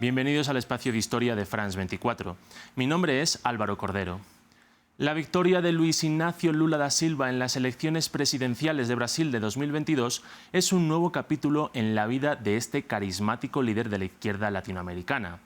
Bienvenidos al espacio de historia de France 24. Mi nombre es Álvaro Cordero. La victoria de Luiz Inácio Lula da Silva en las elecciones presidenciales de Brasil de 2022 es un nuevo capítulo en la vida de este carismático líder de la izquierda latinoamericana,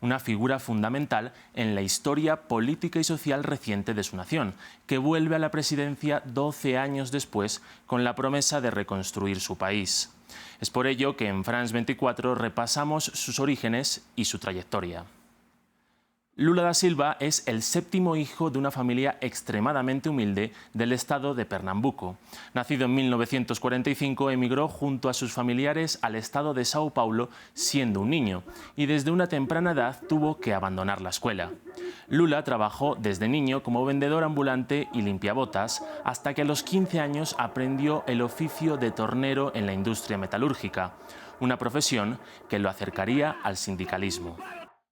una figura fundamental en la historia política y social reciente de su nación, que vuelve a la presidencia 12 años después con la promesa de reconstruir su país. Es por ello que en France 24 repasamos sus orígenes y su trayectoria. Lula da Silva es el séptimo hijo de una familia extremadamente humilde del estado de Pernambuco. Nacido en 1945, emigró junto a sus familiares al estado de Sao Paulo siendo un niño y desde una temprana edad tuvo que abandonar la escuela. Lula trabajó desde niño como vendedor ambulante y limpiabotas hasta que a los 15 años aprendió el oficio de tornero en la industria metalúrgica, una profesión que lo acercaría al sindicalismo.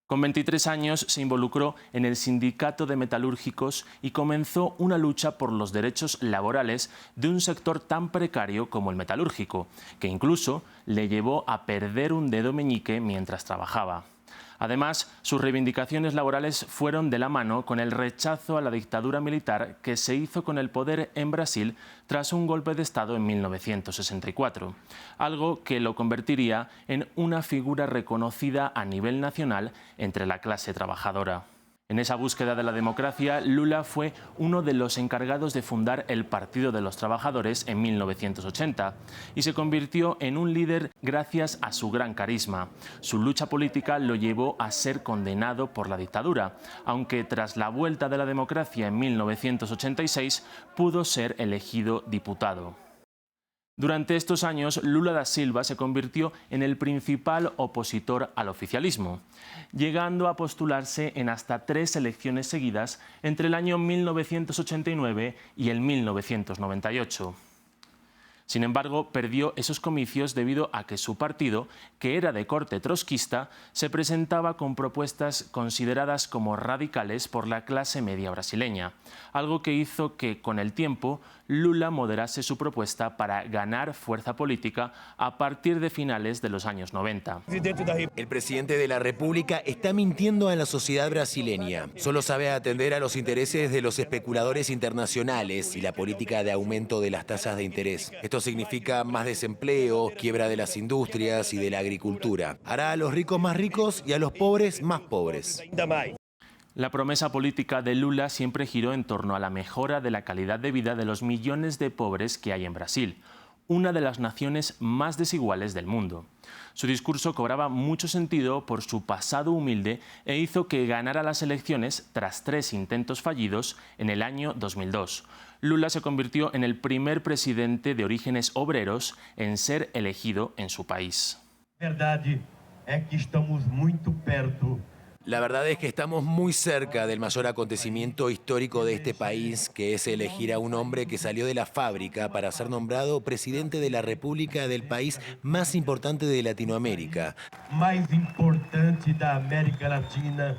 Con 23 años se involucró en el sindicato de metalúrgicos y comenzó una lucha por los derechos laborales de un sector tan precario como el metalúrgico, que incluso le llevó a perder un dedo meñique mientras trabajaba. Además, sus reivindicaciones laborales fueron de la mano con el rechazo a la dictadura militar que se hizo con el poder en Brasil tras un golpe de Estado en 1964, algo que lo convertiría en una figura reconocida a nivel nacional entre la clase trabajadora. En esa búsqueda de la democracia, Lula fue uno de los encargados de fundar el Partido de los Trabajadores en 1980 y se convirtió en un líder gracias a su gran carisma. Su lucha política lo llevó a ser condenado por la dictadura, aunque tras la vuelta de la democracia en 1986 pudo ser elegido diputado. Durante estos años, Lula da Silva se convirtió en el principal opositor al oficialismo, llegando a postularse en hasta 3 elecciones seguidas entre el año 1989 y el 1998. Sin embargo, perdió esos comicios debido a que su partido, que era de corte trotskista, se presentaba con propuestas consideradas como radicales por la clase media brasileña, algo que hizo que, con el tiempo, Lula moderase su propuesta para ganar fuerza política a partir de finales de los años 90. El presidente de la República está mintiendo a la sociedad brasileña. Solo sabe atender a los intereses de los especuladores internacionales y la política de aumento de las tasas de interés. Esto significa más desempleo, quiebra de las industrias y de la agricultura. Hará a los ricos más ricos y a los pobres más pobres. La promesa política de Lula siempre giró en torno a la mejora de la calidad de vida de los millones de pobres que hay en Brasil, una de las naciones más desiguales del mundo. Su discurso cobraba mucho sentido por su pasado humilde e hizo que ganara las elecciones tras 3 intentos fallidos en el año 2002. Lula se convirtió en el primer presidente de orígenes obreros en ser elegido en su país. La verdad es que estamos muy cerca del mayor acontecimiento histórico de este país, que es elegir a un hombre que salió de la fábrica para ser nombrado presidente de la República del país más importante de Latinoamérica. Más importante de América Latina.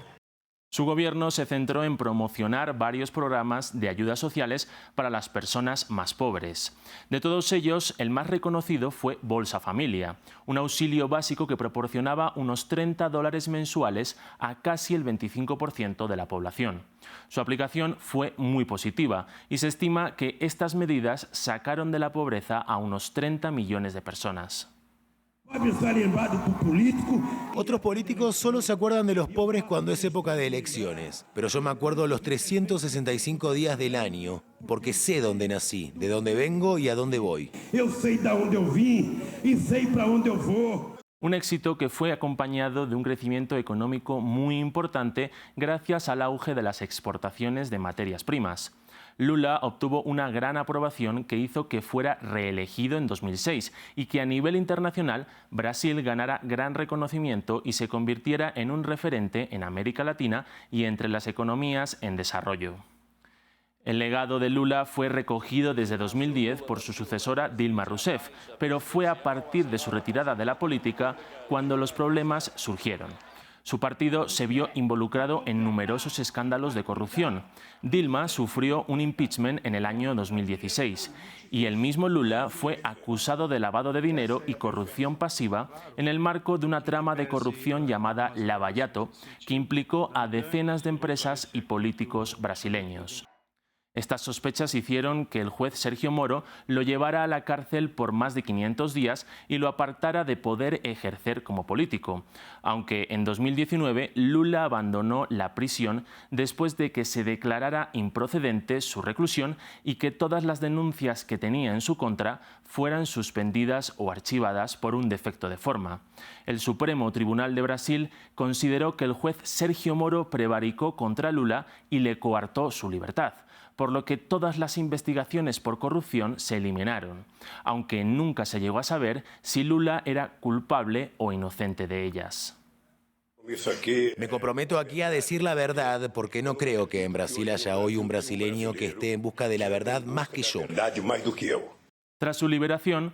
Su gobierno se centró en promocionar varios programas de ayudas sociales para las personas más pobres. De todos ellos, el más reconocido fue Bolsa Familia, un auxilio básico que proporcionaba unos $30 mensuales a casi el 25% de la población. Su aplicación fue muy positiva y se estima que estas medidas sacaron de la pobreza a unos 30 millones de personas. Otros políticos solo se acuerdan de los pobres cuando es época de elecciones, pero yo me acuerdo los 365 días del año, porque sé dónde nací, de dónde vengo y a dónde voy. Eu sei de onde eu vim e sei para onde eu vou. Un éxito que fue acompañado de un crecimiento económico muy importante gracias al auge de las exportaciones de materias primas. Lula obtuvo una gran aprobación que hizo que fuera reelegido en 2006 y que a nivel internacional Brasil ganara gran reconocimiento y se convirtiera en un referente en América Latina y entre las economías en desarrollo. El legado de Lula fue recogido desde 2010 por su sucesora Dilma Rousseff, pero fue a partir de su retirada de la política cuando los problemas surgieron. Su partido se vio involucrado en numerosos escándalos de corrupción. Dilma sufrió un impeachment en el año 2016 y el mismo Lula fue acusado de lavado de dinero y corrupción pasiva en el marco de una trama de corrupción llamada Lava Jato, que implicó a decenas de empresas y políticos brasileños. Estas sospechas hicieron que el juez Sergio Moro lo llevara a la cárcel por más de 500 días y lo apartara de poder ejercer como político, aunque en 2019 Lula abandonó la prisión después de que se declarara improcedente su reclusión y que todas las denuncias que tenía en su contra fueran suspendidas o archivadas por un defecto de forma. El Supremo Tribunal de Brasil consideró que el juez Sergio Moro prevaricó contra Lula y le coartó su libertad, por lo que todas las investigaciones por corrupción se eliminaron, aunque nunca se llegó a saber si Lula era culpable o inocente de ellas. Me comprometo aquí a decir la verdad porque no creo que en Brasil haya hoy un brasileño que esté en busca de la verdad más que yo. Tras su liberación,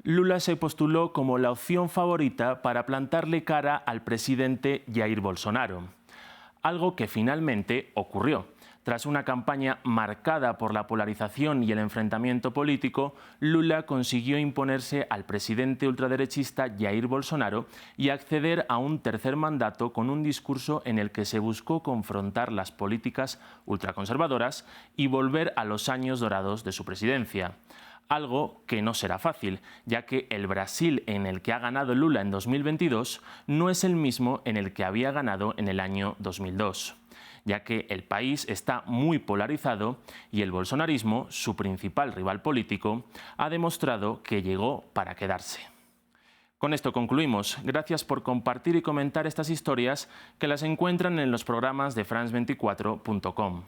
Lula se postuló como la opción favorita para plantarle cara al presidente Jair Bolsonaro, algo que finalmente ocurrió. Tras una campaña marcada por la polarización y el enfrentamiento político, Lula consiguió imponerse al presidente ultraderechista Jair Bolsonaro y acceder a un tercer mandato con un discurso en el que se buscó confrontar las políticas ultraconservadoras y volver a los años dorados de su presidencia. Algo que no será fácil, ya que el Brasil en el que ha ganado Lula en 2022 no es el mismo en el que había ganado en el año 2002. Ya que el país está muy polarizado y el bolsonarismo, su principal rival político, ha demostrado que llegó para quedarse. Con esto concluimos. Gracias por compartir y comentar estas historias que las encuentran en los programas de France24.com.